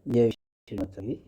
जय श्री माताजी।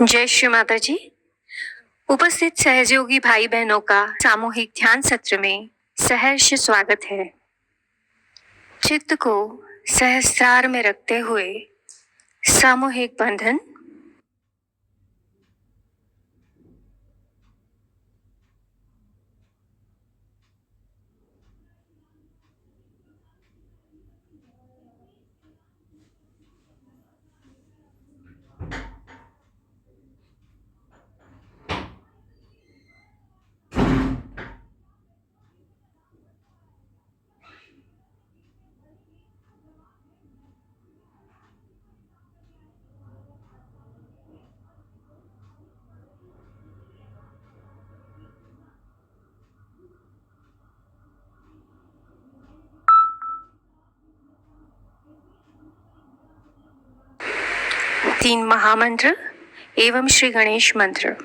जय श्री माता जी। उपस्थित सहयोगी भाई बहनों का सामूहिक ध्यान सत्र में सहर्ष स्वागत है। चित्त को सहस्त्रार में रखते हुए सामूहिक बंधन। तीन महामंत्र एवं श्री गणेश मंत्र।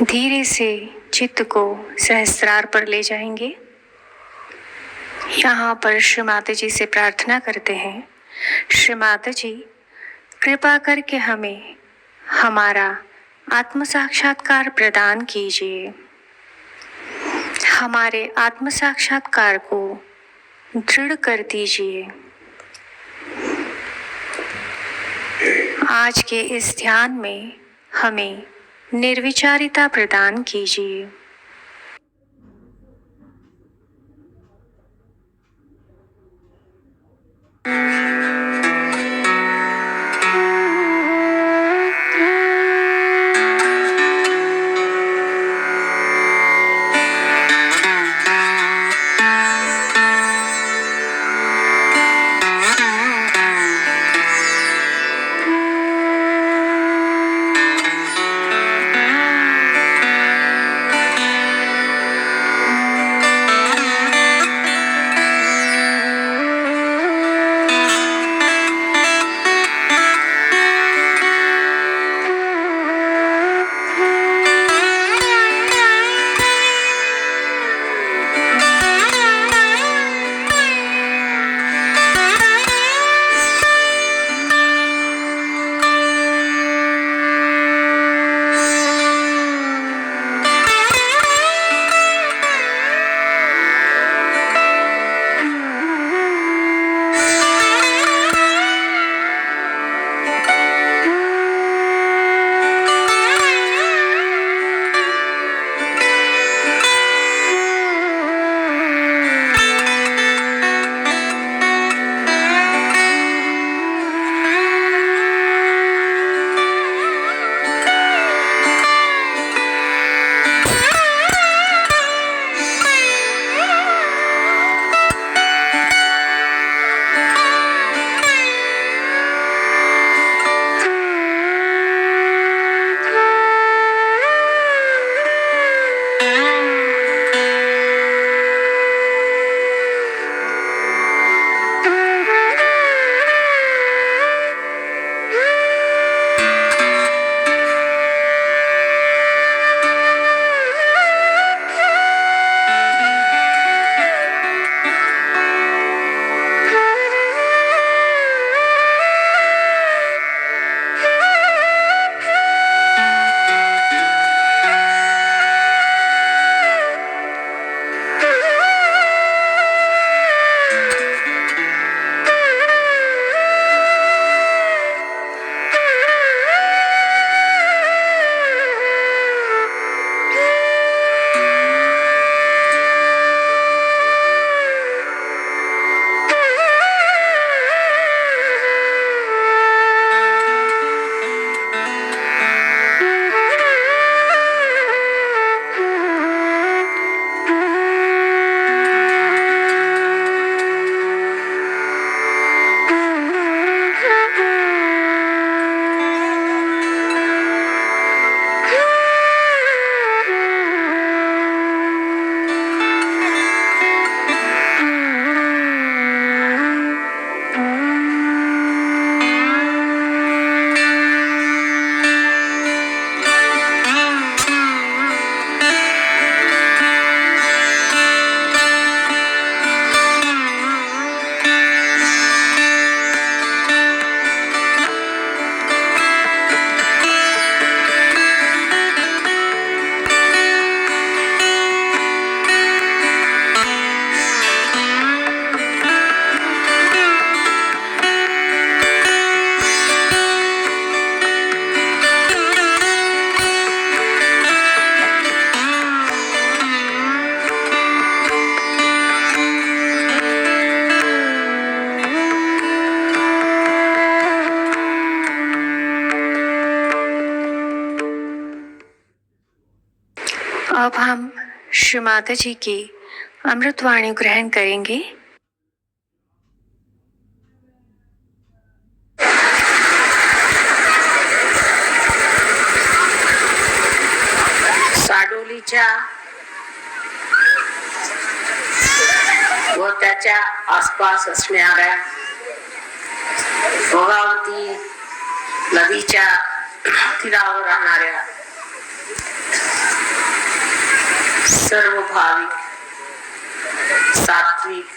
धीरे से चित्त को सहस्त्रार पर ले जाएंगे। यहाँ पर श्री माता जी से प्रार्थना करते हैं, श्री माता जी कृपा करके हमें हमारा आत्म साक्षात्कार प्रदान कीजिए। हमारे आत्म साक्षात्कार को दृढ़ कर दीजिए। आज के इस ध्यान में हमें निर्विचारिता प्रदान कीजिए। अब हम श्री माता जी की अमृतवाणी ग्रहण करेंगे। साडोलीच्या व त्याच्या आसपास असणाऱ्या भोगावती नदीच्या तीरावर राहणाऱ्या सर्व भाविक, सात्विक,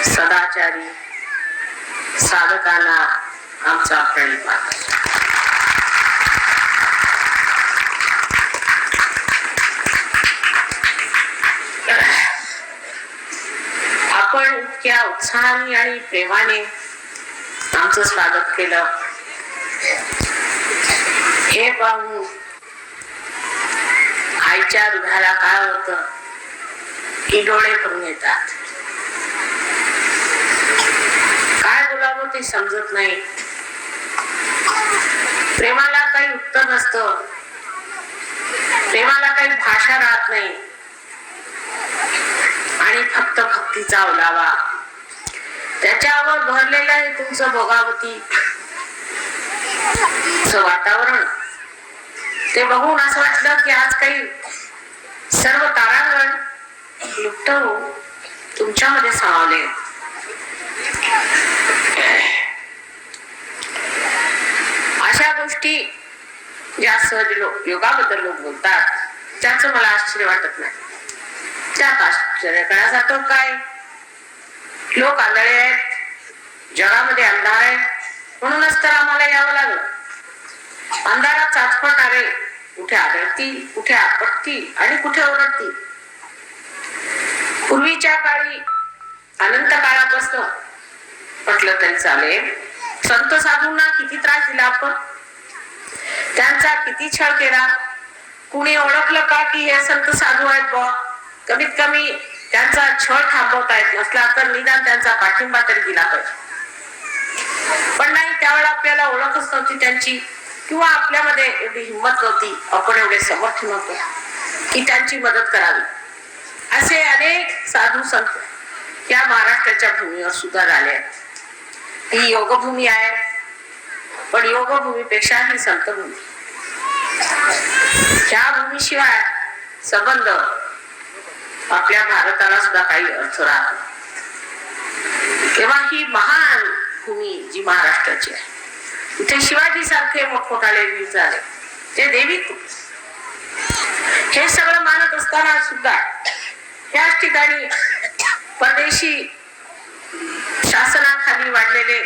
सदाचारी साधकांना आमचा प्रणिपात. आपण इतक्या उत्साहाने आणि प्रेमाने आमचं स्वागत केलं हे पाहून आईच्या दुधाला काय होतं की डोळे भरून येतात. काय बोलावं ते समजत नाही. प्रेमाला काही उत्तर नसतं, प्रेमाला काही भाषा राहत नाही आणि फक्त भक्तीचा ओलावा त्याच्यावर भरलेलं आहे तुमचं भोगावती वातावरण. ते बघून असं वाटलं की आज काही सर्व तारांगण लुप्त होऊन तुमच्यामध्ये सावले. अशा गोष्टी ज्या सहज योगाबद्दल लोक बोलतात त्याचं मला आश्चर्य वाटत नाही. त्यात आश्चर्य करण्यासारखं काय? लोक आंधळे आहेत, जगामध्ये अंधार आहे, म्हणूनच तर आम्हाला यावं लागलं. अंधारात चाचपणारे कुठे आदळतील, कुठे आपटतील आणि कुठे ओरडतील. पूर्वीच्या काळी अनंत काळापासून म्हटलं तरी चालेल, संत साधूंना किती त्रास दिला आपण, त्यांचा किती छळ केला. कुणी ओळखलं का की हे संत साधू आहेत बा, कमीत कमी त्यांचा छळ थांबवता येत नसला तर निदान त्यांचा पाठिंबा तरी दिला पाहिजे. पण नाही, त्यावेळेला आपल्याला ओळखच नव्हती त्यांची, किंवा आपल्यामध्ये एवढी हिंमत नव्हती, आपण एवढे समर्थ नव्हतो की त्यांची मदत करावी. असे अनेक साधू संत या महाराष्ट्राच्या भूमीवर सुद्धा झाले. ही योगभूमी आहे, पण योगभूमीपेक्षा ही संतभूमी. त्या भूमीशिवाय संबंध आपल्या भारताला सुद्धा काही अर्थ राहतो. तेव्हा ही महान भूमी जी महाराष्ट्राची आहे, इथे शिवाजी सारखे मोठमोठाले वीर झाले, ते देवित्व. हे सगळं मानत असताना सुद्धा याच ठिकाणी परदेशी शासनाखाली वाढलेले,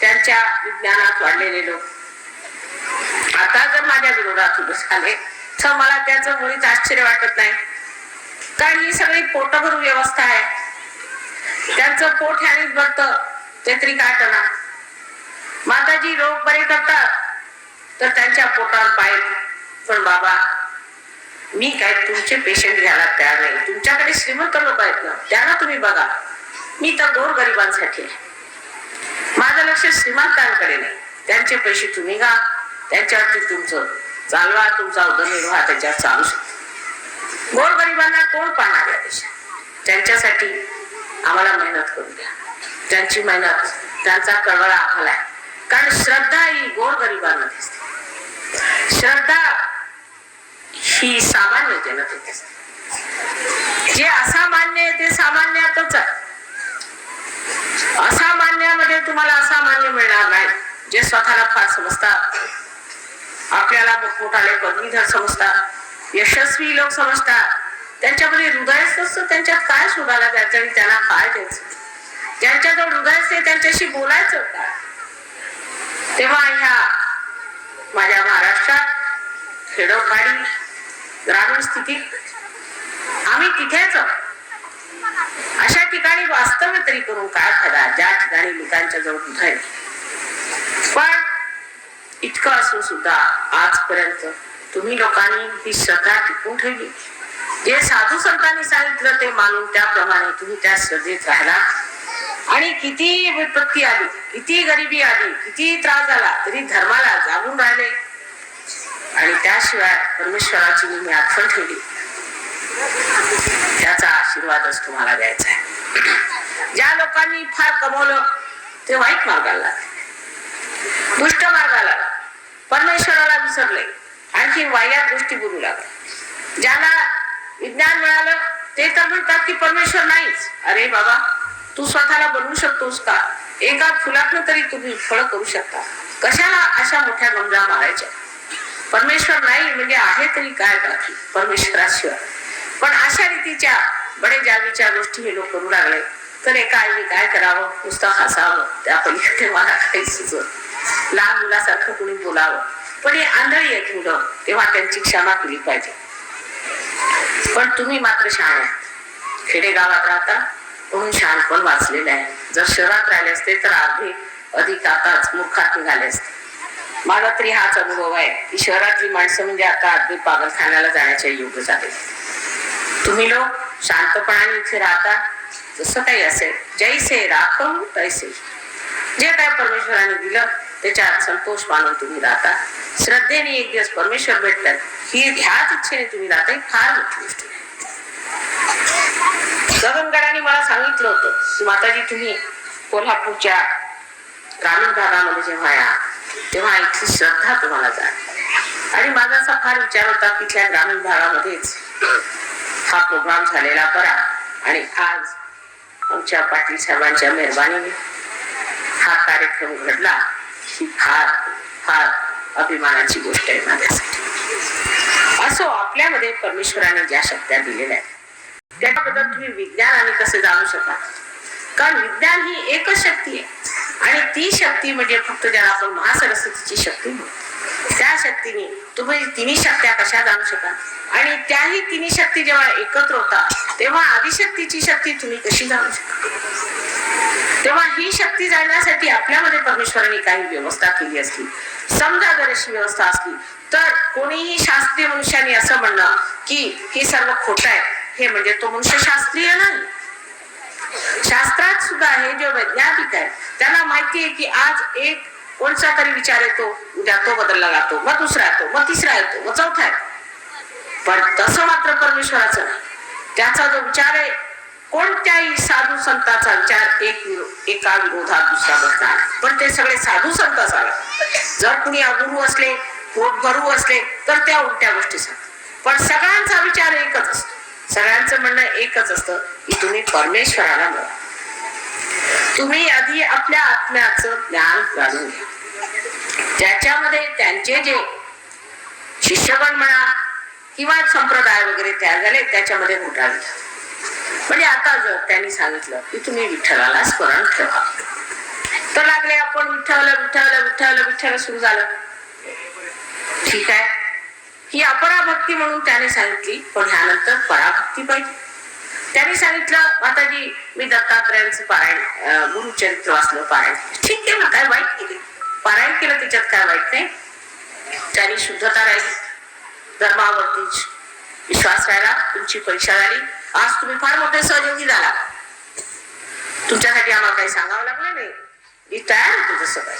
त्यांच्या विज्ञानात वाढलेले लोक आता जर माझ्या विरोधात उभे झाले तर मला त्याचं मुळीच आश्चर्य वाटत नाही. कारण ही सगळी पोटभर व्यवस्था आहे. त्यांचं पोट ह्यानेच भरतं, ते तरी काय करणार. माताजी रोग बरे करतात तर त्यांच्या पोटावर पाय, पण बाबा मी काय तुमचे पेशंट घ्यायला तयार नाही. तुमच्याकडे श्रीमंत लोक आहेत ना, त्यांना तुम्ही बघा. मी तर गोरगरिबांसाठी आहे. माझं लक्ष श्रीमंतांकडे नाही. त्यांचे पैसे तुम्ही घ्या, त्यांच्यावरती तुमचं चालवा, तुमचा उदरनिर्वाह त्याच्यावर चालू शकतो. गोरगरिबांना कोण पाहणार या देशात? त्यांच्यासाठी आम्हाला मेहनत करू द्या. त्यांची मेहनत, त्यांचा कळवळा आम्हाला आहे. कारण श्रद्धा ही गोरगरिबांना दिसते. श्रद्धा ही सामान्य जनतेत असते. जे असामान्य आहे ते सामान्यातच आहे. असामान्यामध्ये तुम्हाला असामान्य मिळणार नाही. जे स्वतःला फार समजतात, आपल्याला मोठमोठाले पदवीधर समजतात, यशस्वी लोक समजतात, त्यांच्यामध्ये हृदयच नसतं. त्यांच्यात काय शोधायला जायचं आणि त्यांना काय द्यायचं? ज्यांच्याजवळ हृदयच आहे त्यांच्याशी बोलायचं काय? तेव्हा ह्या माझ्या महाराष्ट्रात खेडोपाडी ग्रामीण स्थितीत आम्ही तिथेच अशा ठिकाणी वास्तव्य तरी करून काय फायदा, ज्या ठिकाणी लोकांच्या जवळ हृदय. पण इतकं असून सुद्धा आजपर्यंत तुम्ही लोकांनी ही श्रद्धा टिकून ठेवली. जे साधू संतांनी सांगितलं ते मानून त्याप्रमाणे तुम्ही त्या श्रद्धेत राहिला. आणि किती विपत्ती आली, किती गरिबी आली, किती त्रास झाला, तरी धर्माला जागून राहिले. आणि त्याशिवाय परमेश्वराची मी आठवण ठेवली. त्याचा आशीर्वादच तुम्हाला द्यायचा आहे. ज्या लोकांनी फार कमवलं ते वाईट मार्गाला लागले, दुष्ट मार्गाला, परमेश्वराला विसरले, आणखी वाईट गोष्टी बोलू लागले. ज्याला विज्ञान मिळालं ते तर म्हणतात की परमेश्वर नाहीच. अरे बाबा, तू स्वतःला बनवू शकतोस का? एका फुलातनं तरी तुम्ही फळ करू शकता. कशाला अशा मोठ्या गमजा मारायच्या? परमेश्वर नाही म्हणजे आहे तरी काय बाकी परमेश्वराशिवाय. पण अशा रीतीच्या बडे जागीच्या गोष्टी हे लोक करू लागले. तर एका आईने काय करावं, नुसतं हसावं, त्या पलीकडे मला काही सुचत, लहान मुलासारखं कुणी बोलावं. पण हे आंधळी आहेत मुलं, तेव्हा त्यांची क्षमा केली पाहिजे. पण तुम्ही मात्र शहाणे आहात, खेडेगावात राहता म्हणून शहाणपण वाचलेलं आहे. जर शहरात राहिले असते तर अधिक आताच मूर्खात निघाले असते. माझा तरी हाच अनुभव आहे की शहरातली माणसं म्हणजे आता अगदी पागलखान्याला जाण्याच्या योग झाले. तुम्ही लोक शांतपणाने इथे राहता, जसं काही असेल, जैसे राखव तैसे, जे काय परमेश्वराने दिलं त्याच्यात संतोष मानून तुम्ही राहता. श्रद्धेने एक दिवस परमेश्वर भेटतात ही ह्याच इच्छेने तुम्ही राहता, फार मोठी गोष्ट आहे. गगनगडाने मला सांगितलं होतं की माताजी तुम्ही कोल्हापूरच्या ग्रामीण भागामध्ये जेव्हा या तेव्हा इथली श्रद्धा तुम्हाला जाण. आणि माझा असा फार विचार होता की त्या ग्रामीण भागामध्येच हा प्रोग्राम झालेला बरा. आणि आज आमच्या पाटील साहेबांच्या मेहरबानीने हा कार्यक्रम घडला ही फार फार अभिमानाची गोष्ट आहे माझ्यासाठी. असो, आपल्यामध्ये परमेश्वराने ज्या शक्त्या दिलेल्या आहेत त्याबद्दल तुम्ही विज्ञानाने कसे जाणू शकाल. कारण विज्ञान ही एकच शक्ती आहे आणि ती शक्ती म्हणजे फक्त ज्याला आपण महासरस्वतीची शक्ती म्हणतो, त्या शक्तीने तुम्ही तिन्ही शक्त्या कशा जाणू शकाल. आणि त्याही तिन्ही शक्ती जेव्हा एकत्र होतात तेव्हा आदिशक्तीची शक्ती तुम्ही कशी जाणू शकाल. तेव्हा ही शक्ती जाणण्यासाठी आपल्यामध्ये परमेश्वराने काही व्यवस्था केली असली. समजा जर अशी व्यवस्था असली तर कोणीही शास्त्रीय मनुष्याने असं म्हणणं की हे सर्व खोटं आहे, हे म्हणजे तो मनुष्य शास्त्रीय नाही. शास्त्रात सुद्धा हे जे वैज्ञानिक आहे त्यांना माहिती आहे की आज एक कोणता तरी विचार येतो, उद्या तो बदलला जातो, मग दुसरा येतो, मग तिसरा येतो, मग चौथा येतो. पण तसं मात्र परमेश्वराचं नाही. त्याचा जो विचार आहे, कोणत्याही साधू संताचा विचार एका विरोधात दुसरा बसणार, पण ते सगळे साधू संत असावे. जर कुणी अगुरू असले, पोटभरू असले तर त्या उलट्या गोष्टी सांगतात. पण सगळ्यांचा विचार एकच असतो, सगळ्यांचं म्हणणं एकच असतं की तुम्ही परमेश्वराला मिळा. तुम्ही आधी आपल्या आत्म्याचं ज्ञान जाणून घ्या. त्याच्यामध्ये त्यांचे जे शिष्यगण म्हणा किंवा संप्रदाय वगैरे तयार झाले त्याच्यामध्ये घोटाळा झाला. म्हणजे आता जर त्यांनी सांगितलं की तुम्ही विठ्ठलाला स्मरण ठेवा, तर लागले आपण विठ्ठल विठ्ठल विठ्ठल विठ्ठल सुरू झालं. ठीक आहे, ही अपराभक्ती म्हणून त्याने सांगितली. पण ह्यानंतर पराभक्ती पाहिजे. त्यांनी सांगितलं माताजी मी दत्तात्रयांचं पारायण, गुरुचरित्र वाचलं, पारायण. ठीक आहे ना, काय वाईट नाही, पारायण केलं त्याच्यात काय वाईट नाही. त्यांनी शुद्धता राहिली, धर्मावरती विश्वास राहिला, तुमची परीक्षा झाली. आज तुम्ही फार मोठे सहयोगी झाला. तुमच्यासाठी आम्हाला काही सांगावं लागलं नाही, मी तयार होतो तसं काय.